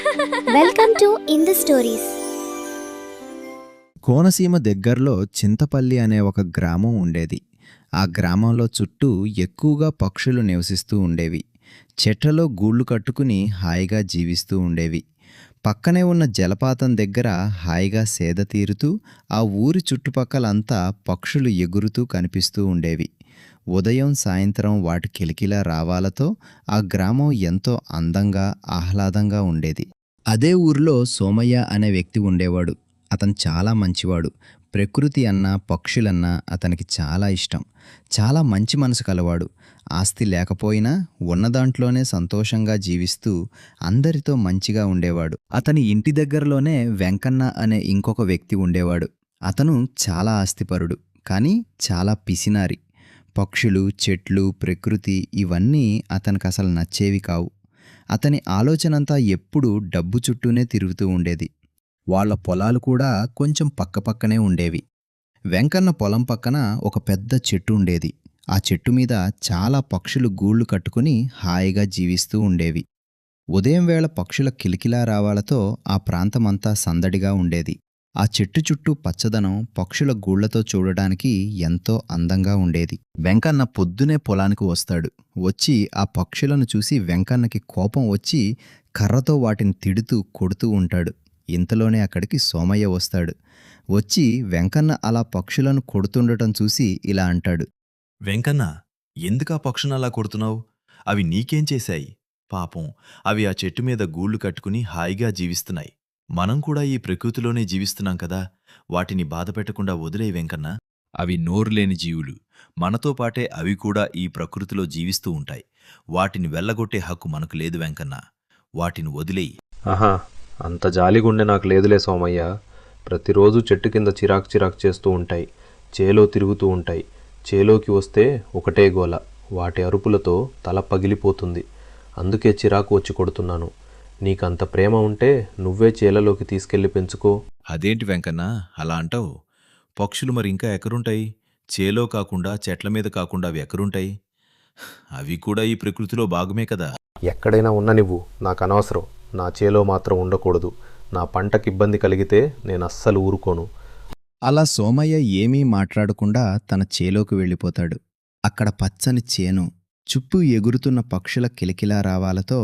Welcome to in the stories. Konaseema దగ్గర్లో చింతపల్లి అనే ఒక గ్రామం ఉండేది. ఆ గ్రామంలో చుట్టూ ఎక్కువగా పక్షులు నివసిస్తూ ఉండేవి. చెట్లలో గూళ్ళు కట్టుకుని హాయిగా జీవిస్తూ ఉండేవి. పక్కనే ఉన్న జలపాతం దగ్గర హాయిగా సేద తీరుతూ ఆ ఊరి చుట్టుపక్కలంతా పక్షులు ఎగురుతూ కనిపిస్తూ ఉండేవి. ఉదయం సాయంత్రం వాటి కిలకిలా రావాలతో ఆ గ్రామం ఎంతో అందంగా ఆహ్లాదంగా ఉండేది. అదే ఊరిలో సోమయ్య అనే వ్యక్తి ఉండేవాడు. అతను చాలా మంచివాడు. ప్రకృతి అన్నా పక్షులన్నా అతనికి చాలా ఇష్టం. చాలా మంచి మనసు కలవాడు. ఆస్తి లేకపోయినా ఉన్నదాంట్లోనే సంతోషంగా జీవిస్తూ అందరితో మంచిగా ఉండేవాడు. అతని ఇంటి దగ్గరలోనే వెంకన్న అనే ఇంకొక వ్యక్తి ఉండేవాడు. అతను చాలా ఆస్తిపరుడు, కానీ చాలా పిసినారి. పక్షులు, చెట్లు, ప్రకృతి ఇవన్నీ అతనికి అసలు నచ్చేవి కావు. అతని ఆలోచనంతా ఎప్పుడూ డబ్బు చుట్టూనే తిరుగుతూ ఉండేది. వాళ్ళ పొలాలు కూడా కొంచెం పక్కపక్కనే ఉండేవి. వెంకన్న పొలం పక్కన ఒక పెద్ద చెట్టు ఉండేది. ఆ చెట్టు మీద చాలా పక్షులు గూళ్ళు కట్టుకుని హాయిగా జీవిస్తూ ఉండేవి. ఉదయం వేళ పక్షుల కిలకిలా రావాలతో ఆ ప్రాంతమంతా సందడిగా ఉండేది. ఆ చెట్టు చుట్టూ పచ్చదనం పక్షుల గూళ్లతో చూడడానికి ఎంతో అందంగా ఉండేది. వెంకన్న పొద్దునే పొలానికి వస్తాడు. వచ్చి ఆ పక్షులను చూసి వెంకన్నకి కోపం వచ్చి కర్రతో వాటిని తిడుతూ కొడుతూ ఉంటాడు. ఇంతలోనే అక్కడికి సోమయ్య వస్తాడు. వచ్చి వెంకన్న అలా పక్షులను కొడుతుండటం చూసి ఇలా అంటాడు. వెంకన్న, ఎందుకా పక్షునలా కొడుతున్నావు? అవి నీకేం చేశాయి? పాపం, అవి ఆ చెట్టు మీద గూళ్ళు కట్టుకుని హాయిగా జీవిస్తున్నాయి. మనం కూడా ఈ ప్రకృతిలోనే జీవిస్తున్నాం కదా, వాటిని బాధపెట్టకుండా వదిలే వెంకన్న. అవి నోరులేని జీవులు. మనతో పాటే అవి కూడా ఈ ప్రకృతిలో జీవిస్తూ ఉంటాయి. వాటిని వెళ్ళగొట్టే హక్కు మనకు లేదు వెంకన్న. వాటిని వదిలేయి. ఆహా, అంత జాలిగుండె నాకు లేదులే సోమయ్య. ప్రతిరోజు చెట్టు కింద చిరాకు చిరాకు చేస్తూ ఉంటాయి. చేలో తిరుగుతూ ఉంటాయి. చేలోకి వస్తే ఒకటే గోల. వాటి అరుపులతో తల పగిలిపోతుంది. అందుకే చిరాకు వచ్చి కొడుతున్నాను. నీకంత ప్రేమ ఉంటే నువ్వే చేలలోకి తీసుకెళ్లి పెంచుకో. అదేంటి వెంకన్న అలా అంటావు? పక్షులు మరి ఇంకా ఎక్కడుంటాయి? చేలో కాకుండా చెట్ల మీద కాకుండా అవి ఎక్కడుంటాయి? అవి కూడా ఈ ప్రకృతిలో భాగమే కదా. ఎక్కడైనా ఉన్ననివ్వు, నాకు అనవసరం. నా చేలో మాత్రం ఉండకూడదు. నా పంటకి ఇబ్బంది కలిగితే నేను అస్సలు ఊరుకోను. అలా సోమయ్య ఏమీ మాట్లాడకుండా తన చేలోకి వెళ్ళిపోతాడు. అక్కడ పచ్చని చేను, చుట్టూ ఎగురుతున్న పక్షుల కిలకిలా రావాలతో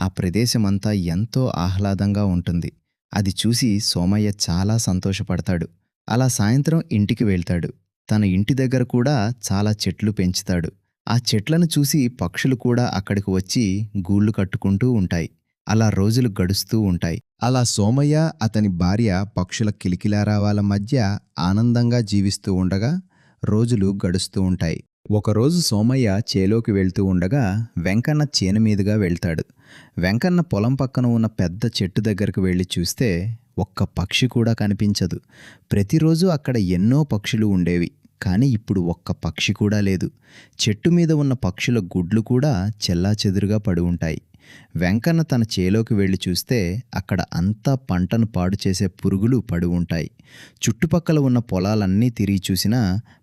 ఆ ప్రదేశమంతా ఎంతో ఆహ్లాదంగా ఉంటుంది. అది చూసి సోమయ్య చాలా సంతోషపడతాడు. అలా సాయంత్రం ఇంటికి వెళ్తాడు. తన ఇంటి దగ్గర కూడా చాలా చెట్లు పెంచుతాడు. ఆ చెట్లను చూసి పక్షులు కూడా అక్కడికి వచ్చి గూళ్ళు కట్టుకుంటూ ఉంటాయి. అలా రోజులు గడుస్తూ ఉంటాయి. అలా సోమయ్య, అతని భార్య పక్షుల కిలకిలారావాల మధ్య ఆనందంగా జీవిస్తూ ఉండగా రోజులు గడుస్తూ ఉంటాయి. ఒకరోజు సోమయ్య చేలోకి వెళ్తూ ఉండగా వెంకన్న చేను మీదుగా వెళ్తాడు. వెంకన్న పొలం పక్కన ఉన్న పెద్ద చెట్టు దగ్గరకు వెళ్ళి చూస్తే ఒక్క పక్షి కూడా కనిపించదు. ప్రతిరోజు అక్కడ ఎన్నో పక్షులు ఉండేవి, కానీ ఇప్పుడు ఒక్క పక్షి కూడా లేదు. చెట్టు మీద ఉన్న పక్షుల గుడ్లు కూడా చెల్లాచెదురుగా పడి ఉంటాయి. వెంకన్న తన చేలోకి వెళ్ళి చూస్తే అక్కడ అంతా పంటను పాడు చేసే పురుగులు పడి ఉంటాయి. చుట్టుపక్కల ఉన్న పొలాలన్నీ తిరిగి చూసినా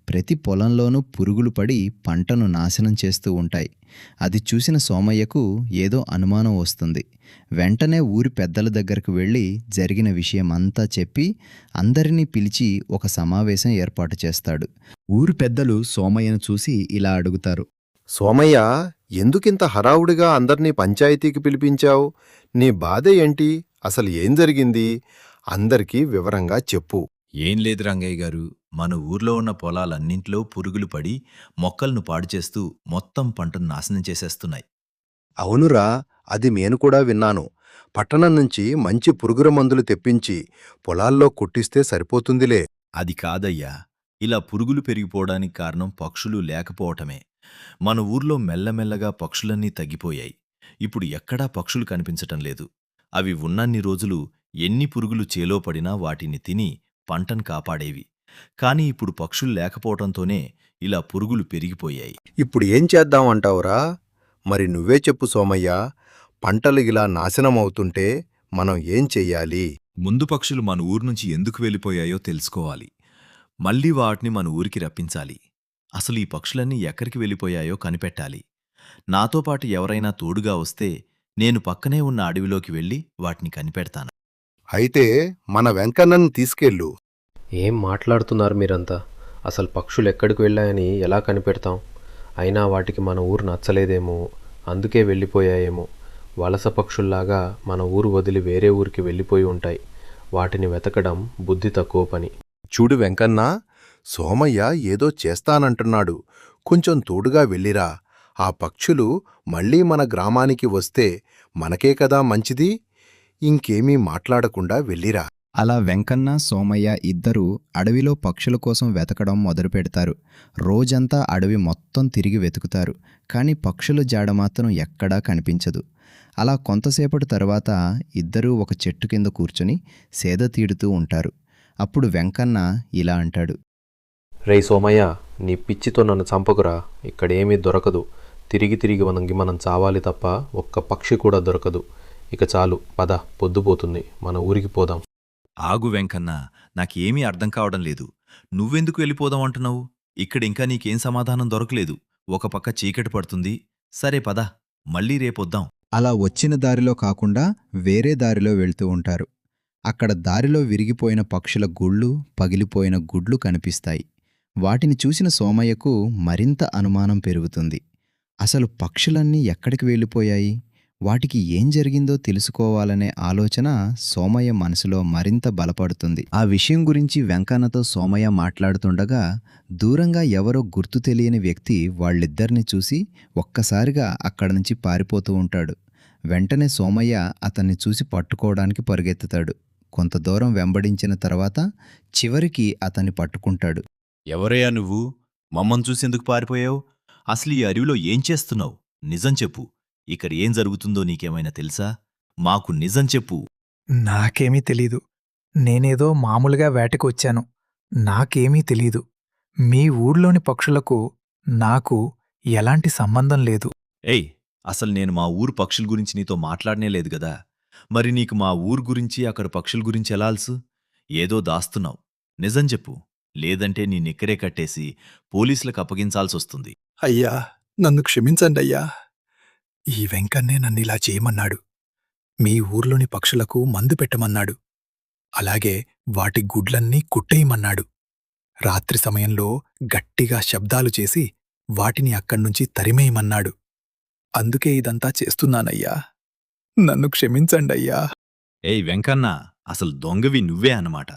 ప్రతి పొలంలోనూ పురుగులు పడి పంటను నాశనం చేస్తూ ఉంటాయి. అది చూసిన సోమయ్యకు ఏదో అనుమానం వస్తుంది. వెంటనే ఊరి పెద్దల దగ్గరకు వెళ్ళి జరిగిన విషయమంతా చెప్పి అందరినీ పిలిచి ఒక సమావేశం ఏర్పాటు చేస్తాడు. ఊరి పెద్దలు సోమయ్యను చూసి ఇలా అడుగుతారు. సోమయ్య, ఎందుకింత హడావుడిగా అందర్నీ పంచాయతీకి పిలిపించావు? నీ బాధ ఏంటి? అసలు ఏం జరిగింది? అందరికీ వివరంగా చెప్పు. ఏం లేదు రంగయ్య గారు, మన ఊర్లో ఉన్న పొలాలన్నింట్లో పురుగులు పడి మొక్కలను పాడు చేస్తూ మొత్తం పంటను నాశనం చేసేస్తున్నాయి. అవునురా, అది నేను కూడా విన్నాను. పట్టణం నుంచి మంచి పురుగుల మందులు తెప్పించి పొలాల్లో కొట్టిస్తే సరిపోతుందిలే. అది కాదయ్యా, ఇలా పురుగులు పెరిగిపోవడానికి కారణం పక్షులు లేకపోవటమే. మన ఊర్లో మెల్లమెల్లగా పక్షులన్నీ తగ్గిపోయాయి. ఇప్పుడు ఎక్కడా పక్షులు కనిపించటం లేదు. అవి ఉన్నన్ని రోజులు ఎన్ని పురుగులు చేలో పడినా వాటిని తిని పంటను కాపాడేవి. కాని ఇప్పుడు పక్షులు లేకపోవటంతోనే ఇలా పురుగులు పెరిగిపోయాయి. ఇప్పుడు ఏం చేద్దామంటావురా? మరి నువ్వే చెప్పు సోమయ్య. పంటలు ఇలా నాశనమవుతుంటే మనం ఏం చెయ్యాలి? ముందు పక్షులు మన ఊరు నుంచి ఎందుకు వెళ్ళిపోయాయో తెలుసుకోవాలి. మళ్ళీ వాటిని మన ఊరికి రప్పించాలి. అసలు ఈ పక్షులన్నీ ఎక్కడికి వెళ్ళిపోయాయో కనిపెట్టాలి. నాతో పాటు ఎవరైనా తోడుగా వస్తే నేను పక్కనే ఉన్న అడవిలోకి వెళ్ళి వాటిని కనిపెడతాను. అయితే మన వెంకన్నను తీసుకెళ్ళు. ఏం మాట్లాడుతున్నారు మీరంతా? అసలు పక్షులు ఎక్కడికి వెళ్ళాయని ఎలా కనిపెడతాం? అయినా వాటికి మన ఊరు నచ్చలేదేమో, అందుకే వెళ్ళిపోయాయేమో. వలస పక్షుల్లాగా మన ఊరు వదిలి వేరే ఊరికి వెళ్ళిపోయి ఉంటాయి. వాటిని వెతకడం బుద్ధి తక్కువ పని. చూడు వెంకన్న, సోమయ్య ఏదో చేస్తానంటున్నాడు. కొంచెం తోడుగా వెళ్ళిరా. ఆ పక్షులు మళ్ళీ మన గ్రామానికి వస్తే మనకే కదా మంచిది. ఇంకేమీ మాట్లాడకుండా వెళ్ళిరా. అలా వెంకన్న సోమయ్య ఇద్దరూ అడవిలో పక్షుల కోసం వెతకడం మొదలుపెడతారు. రోజంతా అడవి మొత్తం తిరిగి వెతుకుతారు, కానీ పక్షుల జాడ మాత్రం ఎక్కడా కనిపించదు. అలా కొంతసేపటి తర్వాత ఇద్దరూ ఒక చెట్టు కింద కూర్చొని సేద తీడుతూ ఉంటారు. అప్పుడు వెంకన్న ఇలా అంటాడు. రేయ్ సోమయ్య, నీ పిచ్చితో నన్ను చంపకురా. ఇక్కడేమీ దొరకదు. తిరిగి తిరిగి మనం చావాలి తప్ప ఒక్క పక్షి కూడా దొరకదు. ఇక చాలు, పద, పొద్దుపోతుంది, మన ఊరికి పోదాం. ఆగు వెంకన్న, నాకేమీ అర్థం కావడం లేదు. నువ్వెందుకు వెళ్ళిపోదాం అంటున్నావు? ఇక్కడింకా నీకేం సమాధానం దొరకలేదు. ఒక పక్క చీకటి పడుతుంది. సరే పద, మళ్ళీ రేపొద్దాం. అలా వచ్చిన దారిలో కాకుండా వేరే దారిలో వెళ్తూ ఉంటారు. అక్కడ దారిలో విరిగిపోయిన పక్షుల గూళ్ళు, పగిలిపోయిన గుడ్లు కనిపిస్తాయి. వాటిని చూసిన సోమయ్యకు మరింత అనుమానం పెరుగుతుంది. అసలు పక్షులన్నీ ఎక్కడికి వెళ్ళిపోయాయి? వాటికి ఏం జరిగిందో తెలుసుకోవాలనే ఆలోచన సోమయ్య మనసులో మరింత బలపడుతుంది. ఆ విషయం గురించి వెంకన్నతో సోమయ్య మాట్లాడుతుండగా దూరంగా ఎవరో గుర్తు తెలియని వ్యక్తి వాళ్ళిద్దరిని చూసి ఒక్కసారిగా అక్కడి నుంచి పారిపోతూ ఉంటాడు. వెంటనే సోమయ్య అతన్ని చూసి పట్టుకోవడానికి పరుగెత్తుతాడు. కొంత దూరం వెంబడించిన తర్వాత చివరికి అతన్ని పట్టుకుంటాడు. ఎవరయ్యా నువ్వు? మమ్మల్ని చూసేందుకు పారిపోయావు? అసలు ఈ అడవిలో ఏం చేస్తున్నావు? నిజం చెప్పు. ఇక్కడ ఏం జరుగుతుందో నీకేమైనా తెలుసా? మాకు నిజం చెప్పు. నాకేమీ తెలీదు. నేనేదో మామూలుగా వేటకు వచ్చాను. నాకేమీ తెలీదు. మీ ఊర్లోని పక్షులకు నాకు ఎలాంటి సంబంధం లేదు. ఏయ్, అసలు నేను మా ఊరు పక్షుల గురించి నీతో మాట్లాడనే లేదు గదా. మరి నీకు మా ఊరు గురించి, అక్కడ పక్షుల గురించి ఎలా తెలుసు? ఏదో దాస్తున్నావు. నిజం చెప్పు, లేదంటే నీ నిక్కరే కట్టేసి పోలీసులకు అప్పగించాల్సొస్తుంది. అయ్యా, నన్ను క్షమించండయ్యా. ఈ వెంకన్నే నన్నిలా చేయమన్నాడు. మీ ఊర్లోని పక్షులకు మందు పెట్టమన్నాడు. అలాగే వాటి గుడ్లన్నీ కుట్టేయమన్నాడు. రాత్రి సమయంలో గట్టిగా శబ్దాలు చేసి వాటిని అక్కడ్నుంచి తరిమేయమన్నాడు. అందుకే ఇదంతా చేస్తున్నానయ్యా. నన్ను క్షమించండయ్యా. ఏయ్ వెంకన్న, అసలు దొంగవి నువ్వే అన్నమాట.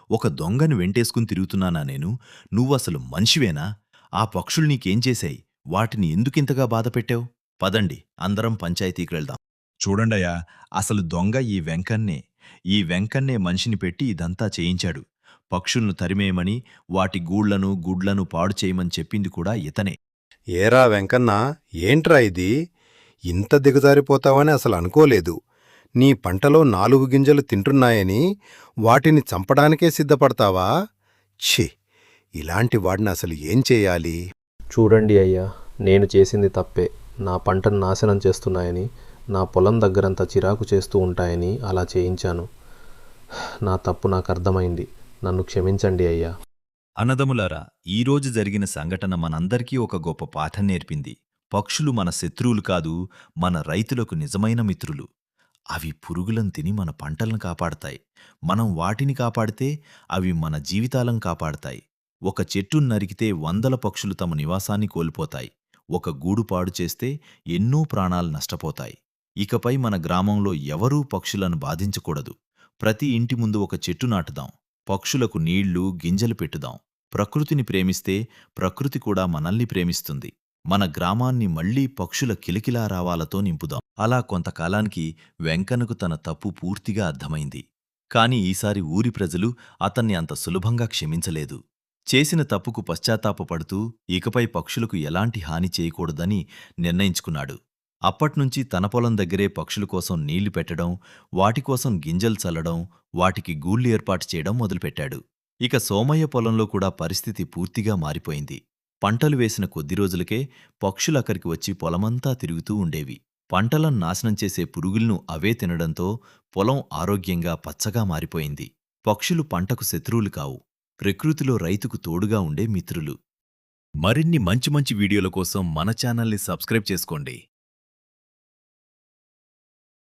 ఒక దొంగను వెంటేసుకుని తిరుగుతున్నానా నేను? నువ్వసలు మనిషివేనా? ఆ పక్షులు నీకేం చేశాయి? వాటిని ఎందుకింతగా బాధపెట్టావు? పదండి, అందరం పంచాయతీకి వెళ్దాం. చూడండయ్యా, అసలు దొంగ ఈ వెంకన్నే. ఈ వెంకన్నే మనిషిని పెట్టి ఇదంతా చేయించాడు. పక్షులను తరిమేయమని, వాటి గూళ్లను గుడ్లను పాడు చేయమని చెప్పింది కూడా ఇతనే. ఏరా వెంకన్న, ఏంట్రా ఇది? ఇంత దిగజారిపోతావని అసలు అనుకోలేదు. నీ పంటలో 4 గింజలు తింటున్నాయని వాటిని చంపడానికే సిద్ధపడతావా? ఛీ, ఇలాంటి వాడిని అసలు ఏం చేయాలి? చూడండి అయ్యా, నేను చేసింది తప్పే. నా పంటను నాశనం చేస్తున్నాయని, నా పొలం దగ్గరంతా చిరాకు చేస్తూ ఉంటాయని అలా చేయించాను. నా తప్పు నాకు అర్థమైంది. నన్ను క్షమించండి అయ్యా. అన్నదమ్ములారా, ఈరోజు జరిగిన సంఘటన మనందరికీ ఒక గొప్ప పాఠం నేర్పింది. పక్షులు మన శత్రువులు కాదు, మన రైతులకు నిజమైన మిత్రులు. అవి పురుగులను తిని మన పంటలను కాపాడతాయి. మనం వాటిని కాపాడితే అవి మన జీవితాలను కాపాడతాయి. ఒక చెట్టును నరికితే 100 పక్షులు తమ నివాసాన్ని కోల్పోతాయి. ఒక గూడు పాడు చేస్తే ఎన్నో ప్రాణాలు నష్టపోతాయి. ఇకపై మన గ్రామంలో ఎవరూ పక్షులను బాధించకూడదు. ప్రతి ఇంటి ముందు ఒక చెట్టు నాటుదాం. పక్షులకు నీళ్లు, గింజలు పెట్టుదాం. ప్రకృతిని ప్రేమిస్తే ప్రకృతి కూడా మనల్ని ప్రేమిస్తుంది. మన గ్రామాన్ని మళ్లీ పక్షుల కిలకిలారావాలతో నింపుదాం. అలా కొంతకాలానికి వెంకన్నకు తన తప్పు పూర్తిగా అర్థమైంది. కాని ఈసారి ఊరి ప్రజలు అతన్ని అంత సులభంగా క్షమించలేదు. చేసిన తప్పుకు పశ్చాత్తాపపడుతూ ఇకపై పక్షులకు ఎలాంటి హాని చేయకూడదని నిర్ణయించుకున్నాడు. అప్పట్నుంచి తన పొలం దగ్గరే పక్షుల కోసం నీళ్లు పెట్టడం, వాటికోసం గింజలు చల్లడం, వాటికి గూళ్లు ఏర్పాటు చేయడం మొదలుపెట్టాడు. ఇక సోమయ్య పొలంలో కూడా పరిస్థితి పూర్తిగా మారిపోయింది. పంటలు వేసిన కొద్ది రోజులకే పక్షులక్కడికి వచ్చి పొలమంతా తిరుగుతూ ఉండేవి. పంటలను నాశనం చేసే పురుగులను అవే తినడంతో పొలం ఆరోగ్యంగా పచ్చగా మారిపోయింది. పక్షులు పంటకు శత్రువులు కావు, ప్రకృతిలో రైతుకు తోడుగా ఉండే మిత్రులు. మరిన్ని మంచి మంచి వీడియోల కోసం మన ఛానల్ని సబ్స్క్రైబ్ చేసుకోండి.